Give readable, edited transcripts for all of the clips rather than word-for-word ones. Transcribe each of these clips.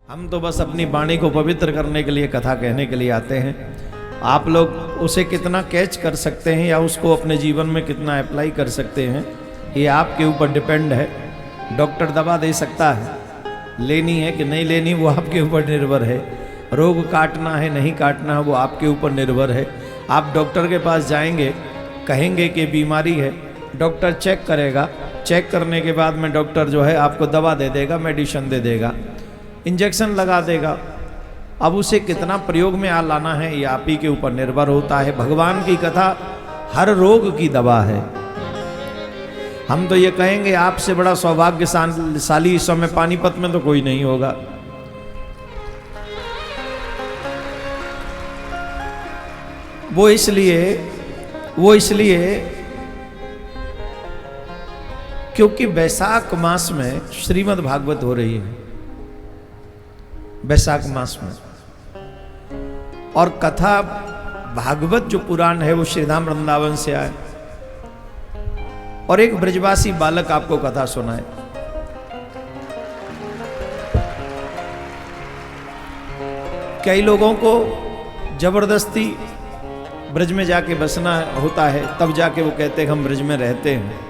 हम तो बस अपनी वाणी को पवित्र करने के लिए, कथा कहने के लिए आते हैं। आप लोग उसे कितना कैच कर सकते हैं या उसको अपने जीवन में कितना अप्लाई कर सकते हैं, ये आपके ऊपर डिपेंड है। डॉक्टर दवा दे सकता है, लेनी है कि नहीं लेनी वो आपके ऊपर निर्भर है। रोग काटना है नहीं काटना है वो आपके ऊपर निर्भर है। आप डॉक्टर के पास जाएंगे, कहेंगे कि बीमारी है, डॉक्टर चेक करेगा, चेक करने के बाद में डॉक्टर जो है आपको दवा दे देगा, मेडिसिन दे देगा, इंजेक्शन लगा देगा। अब उसे कितना प्रयोग में आ लाना है ये आप ही के ऊपर निर्भर होता है। भगवान की कथा हर रोग की दवा है। हम तो ये कहेंगे आपसे बड़ा सौभाग्यशाली इस समय पानीपत में तो कोई नहीं होगा। वो इसलिए क्योंकि वैशाख मास में श्रीमद् भागवत हो रही है, वैशाख मास में। और कथा भागवत जो पुराण है वो श्रीधाम वृंदावन से आए और एक ब्रजवासी बालक आपको कथा सुनाए। कई लोगों को जबरदस्ती ब्रज में जाके बसना होता है, तब जाके वो कहते हैं हम ब्रज में रहते हैं।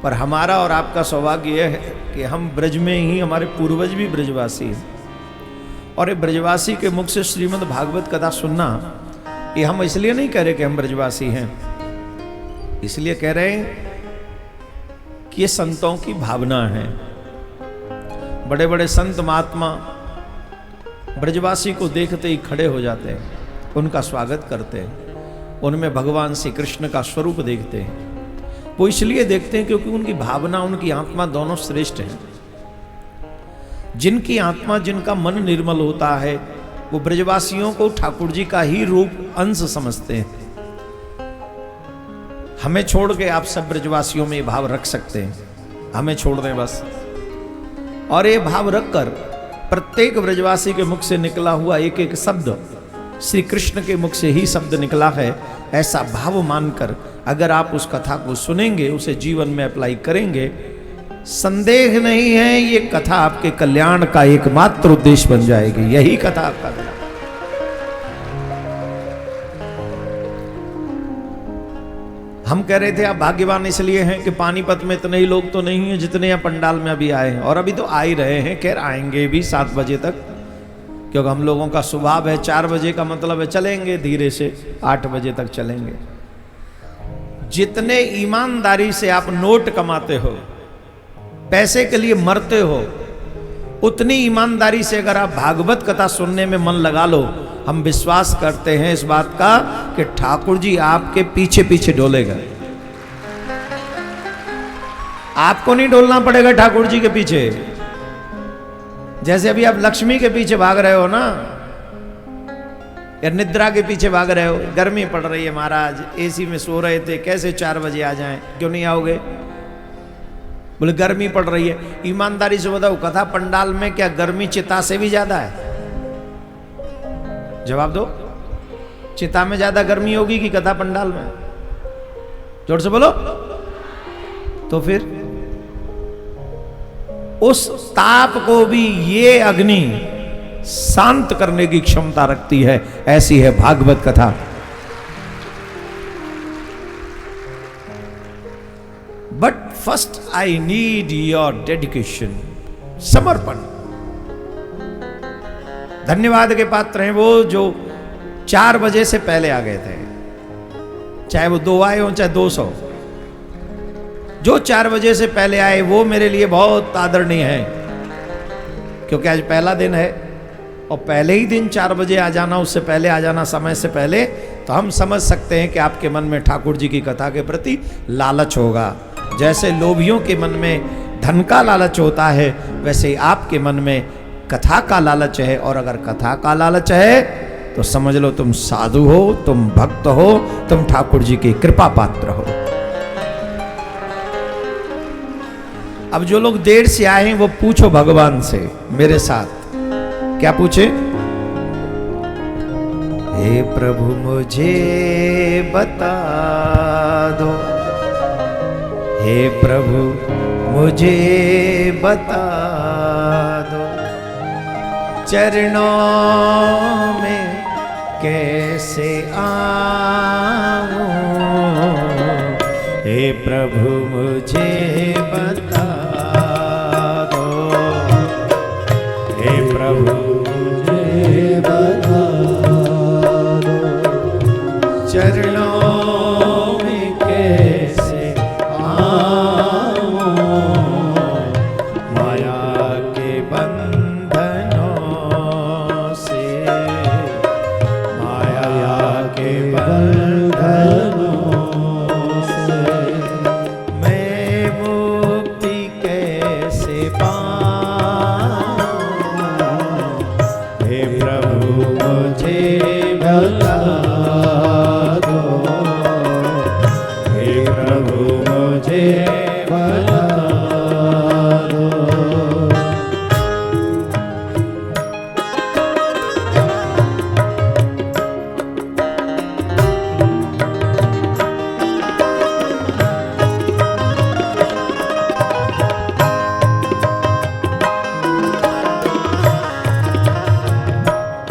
पर हमारा और आपका सौभाग्य यह है कि हम ब्रज में ही, हमारे पूर्वज भी ब्रजवासी हैं। और ये ब्रजवासी के मुख से श्रीमद् भागवत कथा सुनना, ये हम इसलिए नहीं कह रहे कि हम ब्रजवासी हैं, इसलिए कह रहे हैं कि ये संतों की भावना है। बड़े बड़े संत महात्मा ब्रजवासी को देखते ही खड़े हो जाते हैं, उनका स्वागत करते हैं, उनमें भगवान श्री कृष्ण का स्वरूप देखते हैं। वो इसलिए देखते हैं क्योंकि उनकी भावना, उनकी आत्मा दोनों श्रेष्ठ हैं। जिनकी आत्मा, जिनका मन निर्मल होता है, वो ब्रजवासियों को ठाकुर जी का ही रूप, अंश समझते हैं। हमें छोड़ के आप सब ब्रजवासियों में ये भाव रख सकते हैं, हमें छोड़ दें बस। और ये भाव रखकर प्रत्येक ब्रजवासी के मुख से निकला हुआ एक एक शब्द श्री कृष्ण के मुख से ही शब्द निकला है, ऐसा भाव मानकर अगर आप उस कथा को सुनेंगे, उसे जीवन में अप्लाई करेंगे, संदेह नहीं है ये कथा आपके कल्याण का एकमात्र उद्देश्य बन जाएगी। यही कथा आपका कल्याण। हम कह रहे थे आप भाग्यवान इसलिए हैं कि पानीपत में इतने ही लोग तो नहीं है जितने यहाँ पंडाल में अभी आए हैं, और अभी तो आ ही रहे हैं, खैर आएंगे भी 7 बजे तक, क्योंकि हम लोगों का स्वभाव है 4 बजे का मतलब है चलेंगे धीरे से, 8 बजे तक चलेंगे। जितने ईमानदारी से आप नोट कमाते हो, पैसे के लिए मरते हो, उतनी ईमानदारी से अगर आप भागवत कथा सुनने में मन लगा लो, हम विश्वास करते हैं इस बात का कि ठाकुर जी आपके पीछे पीछे डोलेगा। आपको नहीं डोलना पड़ेगा ठाकुर जी के पीछे। जैसे अभी आप लक्ष्मी के पीछे भाग रहे हो ना, या निद्रा के पीछे भाग रहे हो। गर्मी पड़ रही है महाराज, एसी में सो रहे थे, कैसे 4 बजे आ जाएं, क्यों नहीं आओगे? बोले गर्मी पड़ रही है। ईमानदारी से बताओ, कथा पंडाल में क्या गर्मी चिता से भी ज्यादा है? जवाब दो। चिता में ज्यादा गर्मी होगी कि कथा पंडाल में? जोर से बोलो। तो फिर उस ताप को भी ये अग्नि शांत करने की क्षमता रखती है। ऐसी है भागवत कथा। But first I need your dedication, समर्पण। धन्यवाद के पात्र हैं वो जो 4 बजे से पहले आ गए थे, चाहे वो 2 आए हो चाहे 200। जो 4 बजे से पहले आए वो मेरे लिए बहुत आदरणीय है, क्योंकि आज पहला दिन है और पहले ही दिन 4 बजे आ जाना, उससे पहले आ जाना, समय से पहले, तो हम समझ सकते हैं कि आपके मन में ठाकुर जी की कथा के प्रति लालच होगा। जैसे लोभियों के मन में धन का लालच होता है, वैसे आपके मन में कथा का लालच है। और अगर कथा का लालच है तो समझ लो तुम साधु हो, तुम भक्त हो, तुम ठाकुर जी की कृपा पात्र हो। अब जो लोग देर से आए हैं वो पूछो भगवान से मेरे साथ, क्या पूछे? हे प्रभु मुझे बता दो, हे प्रभु मुझे बता दो, चरणों में कैसे आऊं, हे प्रभु मुझे बता दो, हे प्रभु मुझे बता दो, चरणों में कैसे आऊं, माया के बंधनों से, माया के बंधनों से मैं मुक्ति कैसे पाऊं, हे प्रभु मुझे बता दो, हे प्रभु मुझे बता दो।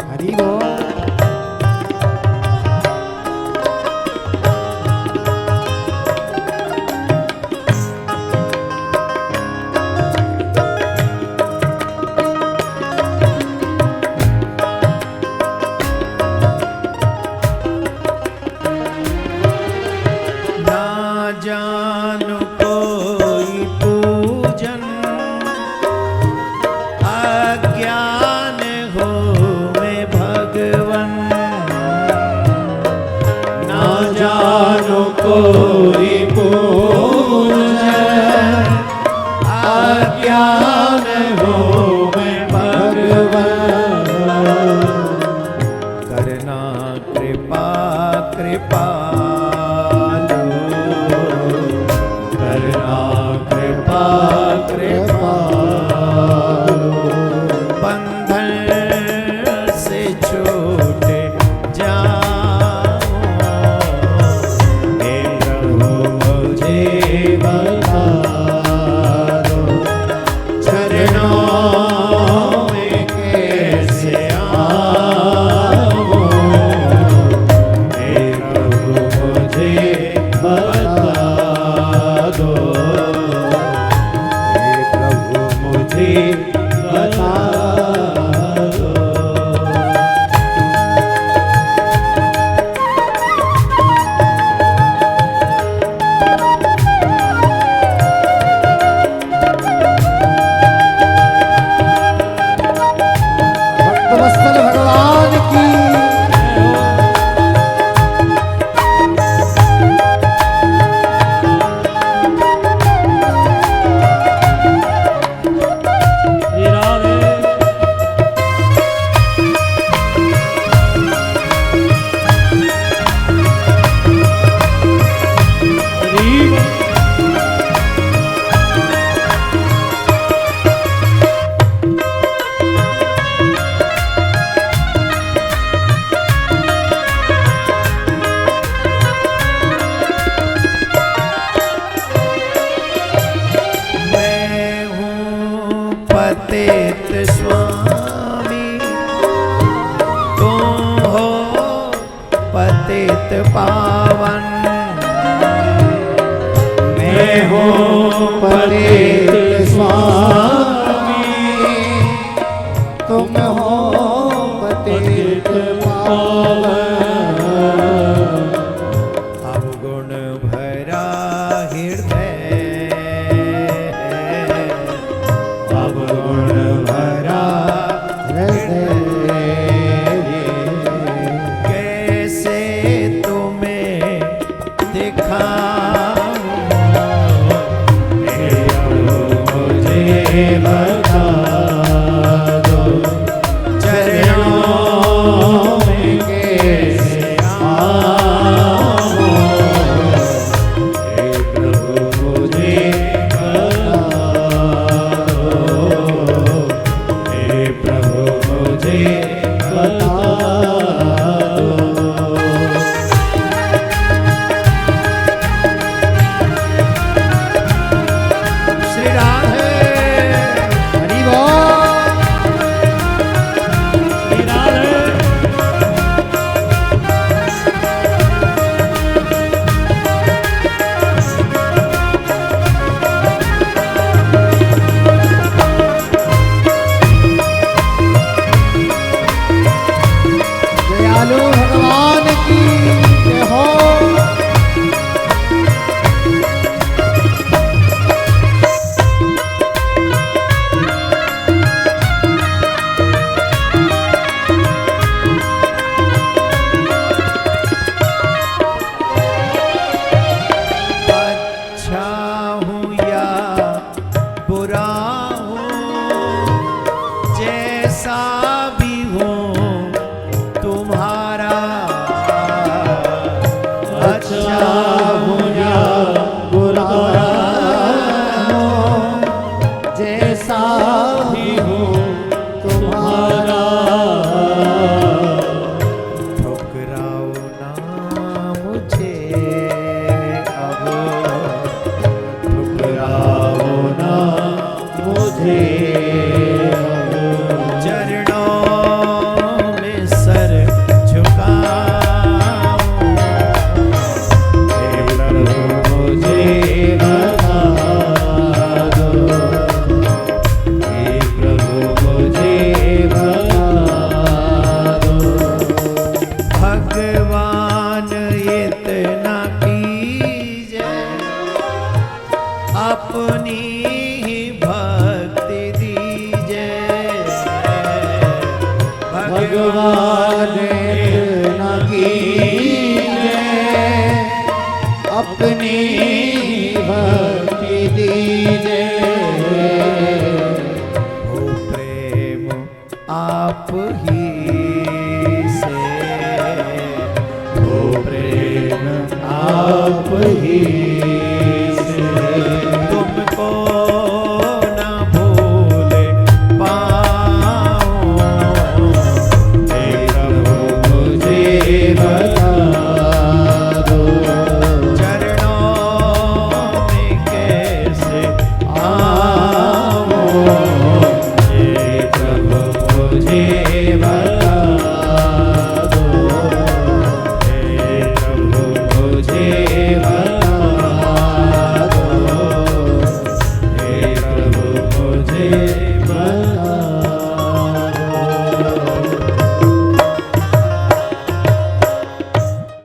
हरि बोल। ना जानु कोई पूजन, अज्ञान हो मैं भगवन, ना जानु कोई पूजन, अज्ञान हो मैं भगवन, करना कृपा कृपालु, करना कृपा कृपालु, बंधन से छूट जाऊं, हे प्रभु मुझे बता दो, चरणों में कैसे आऊं, हे प्रभु मुझे बता दो, हे प्रभु मुझे बता दो। भक्तवत्सल भगवान की मैं हूँ पतित स्वामी, तुम हो पतित पावन, मैं हूँ पतित स्वामी, तुम हो पतित पावन, अवगुण भरा हृदय, अवगुण भरा हृदय, कैसे तुम्हें दिखाऊं, हे प्रभु मुझे बता दो, चरणों में कैसे भगवान न कीजे अपनी भक्ति दीजे हो प्रेम आप ही से, हो प्रेम आप ही